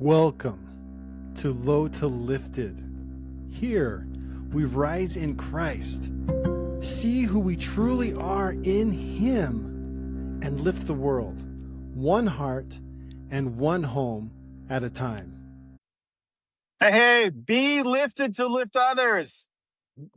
Welcome to Low to Lifted. Here, we rise in Christ, see who we truly are in Him, and lift the world, one heart and one home at a time. Hey, be lifted to lift others.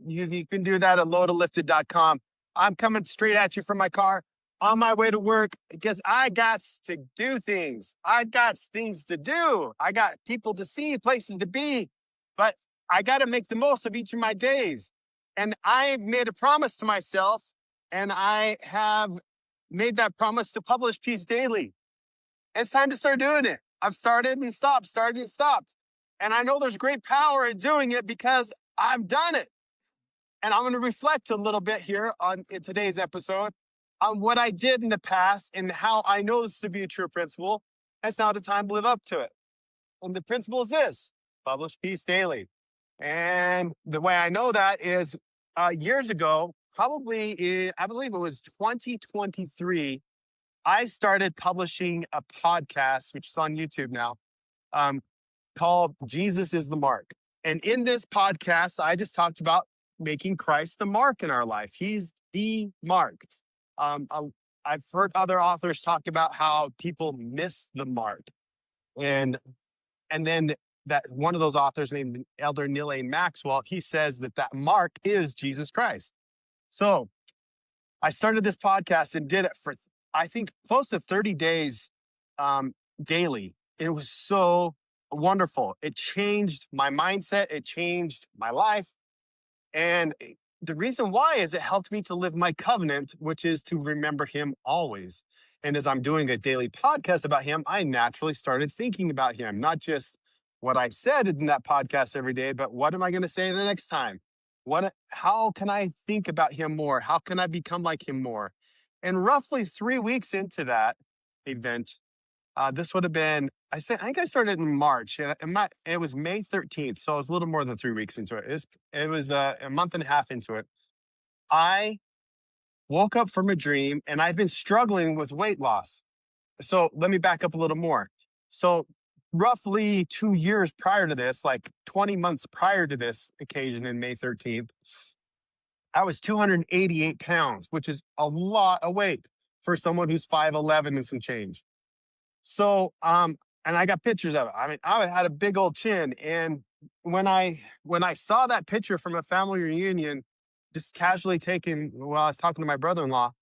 You can do that at lowtolifted.com. I'm coming straight at you from my car on my way to work because I got to do things. I got things to do. I got people to see, places to be, but I got to make the most of each of my days. And I made a promise to myself, and I have made that promise to publish Peace Daily. It's time to start doing it. I've started and stopped, started and stopped. And I know there's great power in doing it because I've done it. And I'm going to reflect a little bit here in today's episode on what I did in the past and how I know this to be a true principle. It's now the time to live up to it. And the principle is this: publish Peace Daily. And the way I know that is years ago, I believe it was 2023, I started publishing a podcast, which is on YouTube now, called Jesus is the Mark. And in this podcast, I just talked about making Christ the mark in our life. He's the mark. I've heard other authors talk about how people miss the mark. And then that one of those authors named Elder Neil A. Maxwell, he says that mark is Jesus Christ. So I started this podcast and did it for, I think, close to 30 days daily. It was so wonderful. It changed my mindset. It changed my life. And the reason why is it helped me to live my covenant, which is to remember Him always. And as I'm doing a daily podcast about Him, I naturally started thinking about Him, not just what I said in that podcast every day, but what am I going to say the next time? How can I think about Him more? How can I become like Him more? And roughly 3 weeks into that event, this would have been, I think I started in March, and it was May 13th. So it was a little more than 3 weeks into it. It was a month and a half into it. I woke up from a dream, and I've been struggling with weight loss. So let me back up a little more. So roughly 2 years prior to this, like 20 months prior to this occasion in May 13th, I was 288 pounds, which is a lot of weight for someone who's 5'11" and some change. So, and I got pictures of it. I mean, I had a big old chin. And when I saw that picture from a family reunion, just casually taken while I was talking to my brother-in-law,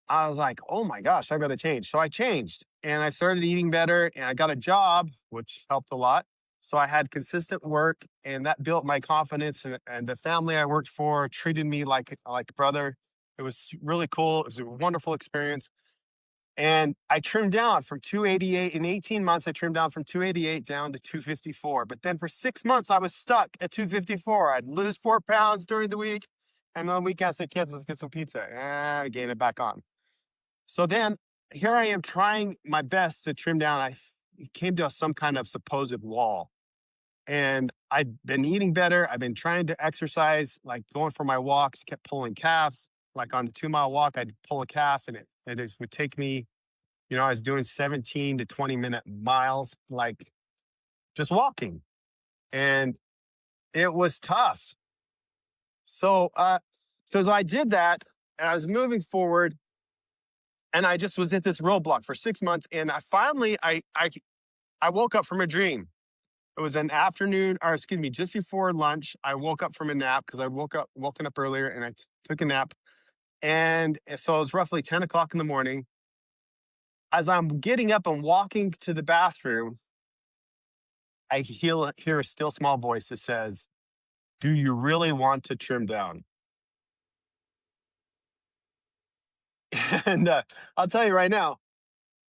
I was like, oh my gosh, I've got to change. So I changed and I started eating better, and I got a job, which helped a lot. So I had consistent work, and that built my confidence, and the family I worked for treated me like a brother. It was really cool. It was a wonderful experience. And I trimmed down from 288 in 18 months. I trimmed down from 288 down to 254. But then for 6 months, I was stuck at 254. I'd lose 4 pounds during the week. And on the weekend, I said, kids, let's get some pizza. And I gained it back on. So then here I am trying my best to trim down. I came to some kind of supposed wall. And I'd been eating better. I've been trying to exercise, like going for my walks, kept pulling calves. Like on a 2-mile walk, I'd pull a calf, and it would take me, I was doing 17 to 20-minute miles, like just walking. And it was tough. So I did that, and I was moving forward, and I just was at this roadblock for 6 months. And I woke up from a dream. It was an afternoon, or excuse me, just before lunch. I woke up from a nap because I woken up earlier, and I took a nap. And so it was roughly 10 o'clock in the morning. As I'm getting up and walking to the bathroom, I hear a still small voice that says, "Do you really want to trim down?" And I'll tell you right now,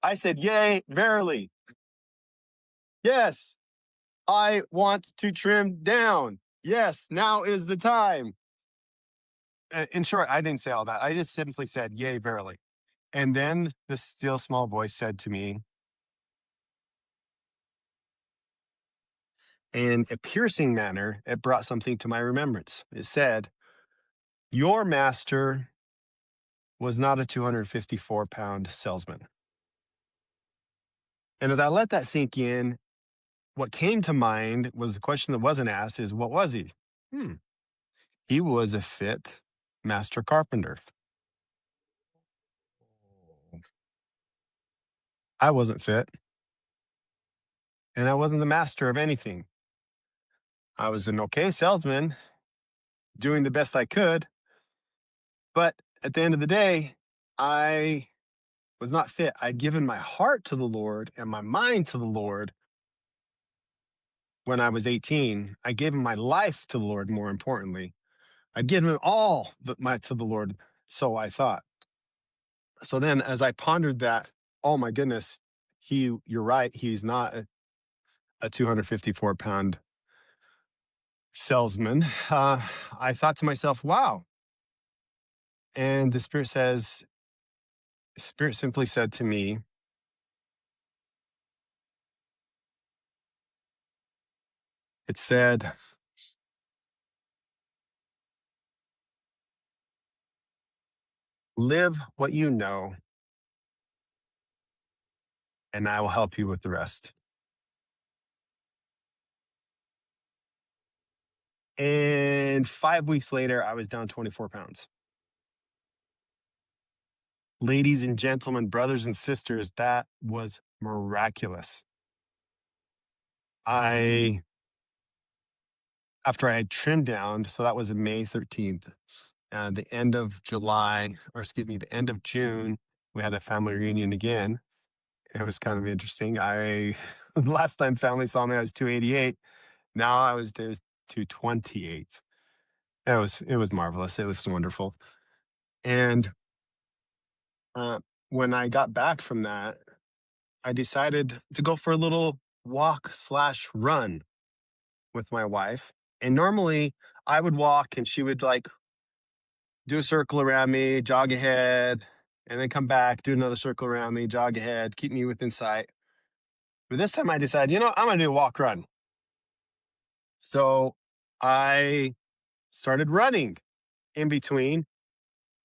I said, "Yea, verily. Yes, I want to trim down. Yes, now is the time." In short, I didn't say all that. I just simply said, "Yea, verily." And then the still small voice said to me, in a piercing manner, it brought something to my remembrance. It said, "Your master was not a 254-pound salesman." And as I let that sink in, what came to mind was the question that wasn't asked is, what was he? Hmm. He was a fit master carpenter. I wasn't fit, and I wasn't the master of anything. I was an okay salesman, doing the best I could, but at the end of the day, I was not fit. I'd given my heart to the Lord and my mind to the Lord when I was 18. I gave him my life to the Lord, more importantly. I'd given him all to the Lord, so I thought. So then as I pondered that, oh my goodness, you're right, he's not a 254-pound salesman. I thought to myself, wow. And the Spirit simply said to me, it said, live what you know, and I will help you with the rest. And 5 weeks later, I was down 24 pounds. Ladies and gentlemen, brothers and sisters, that was miraculous. After I had trimmed down, so that was May 13th, the end of July, or excuse me, the end of June, we had a family reunion again. It was kind of interesting. Last time family saw me, I was 288. Now I was 228. It was marvelous. It was wonderful. And uh, when I got back from that, I decided to go for a little walk/run with my wife. And normally I would walk and she would like do a circle around me, jog ahead, and then come back, do another circle around me, jog ahead, keep me within sight. But this time I decided, I'm going to do a walk run. So I started running in between,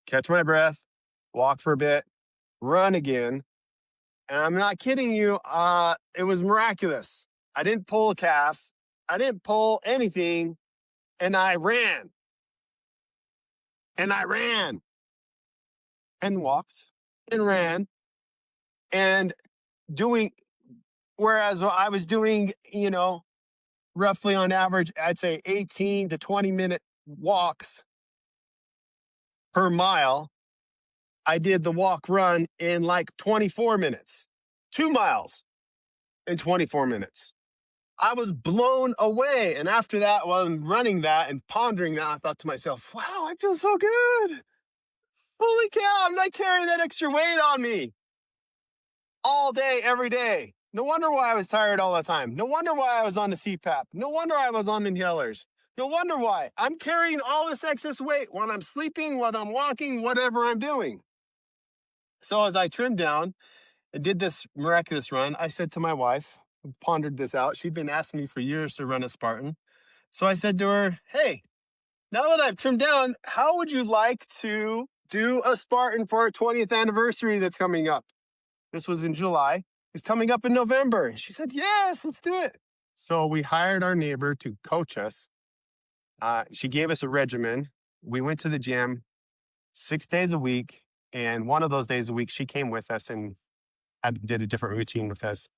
catch my breath, walk for a bit, run again. And I'm not kidding you. It was miraculous. I didn't pull a calf. I didn't pull anything. And I ran. And I ran. And walked. And ran. And whereas I was doing, roughly on average, I'd say 18 to 20-minute walks per mile, I did the walk run in like 24 minutes, 2 miles in 24 minutes. I was blown away. And after that, while I'm running that and pondering that, I thought to myself, wow, I feel so good. Holy cow, I'm not carrying that extra weight on me all day, every day. No wonder why I was tired all the time. No wonder why I was on the CPAP. No wonder I was on inhalers. No wonder why I'm carrying all this excess weight when I'm sleeping, when I'm walking, whatever I'm doing. So as I trimmed down and did this miraculous run, I said to my wife, pondered this out. She'd been asking me for years to run a Spartan. So I said to her, hey, now that I've trimmed down, how would you like to do a Spartan for our 20th anniversary that's coming up? This was in July. It's coming up in November. She said, yes, let's do it. So we hired our neighbor to coach us. She gave us a regimen. We went to the gym 6 days a week. And one of those days a week, she came with us and did a different routine with us.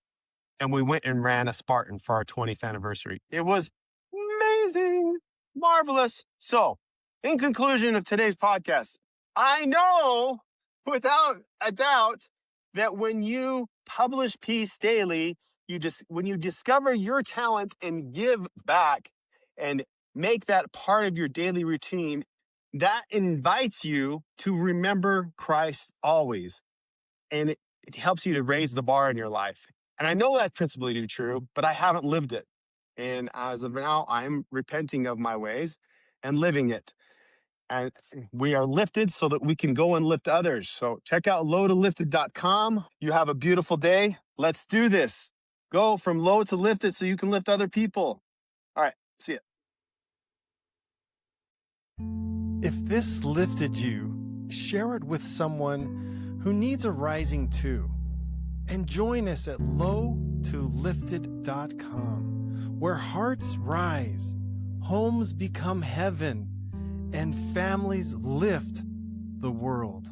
And we went and ran a Spartan for our 20th anniversary. It was amazing, marvelous. So, in conclusion of today's podcast, I know without a doubt that when you publish Peace Daily, when you discover your talent and give back and make that part of your daily routine, that invites you to remember Christ always. And it helps you to raise the bar in your life. And I know that's principally to be true, but I haven't lived it. And as of now, I'm repenting of my ways and living it. And we are lifted so that we can go and lift others. So check out low-to-lifted.com. You have a beautiful day. Let's do this. Go from low to lifted so you can lift other people. All right. See ya. If this lifted you, share it with someone who needs a rising too. And join us at low-to-lifted.com, where hearts rise, homes become heaven, and families lift the world.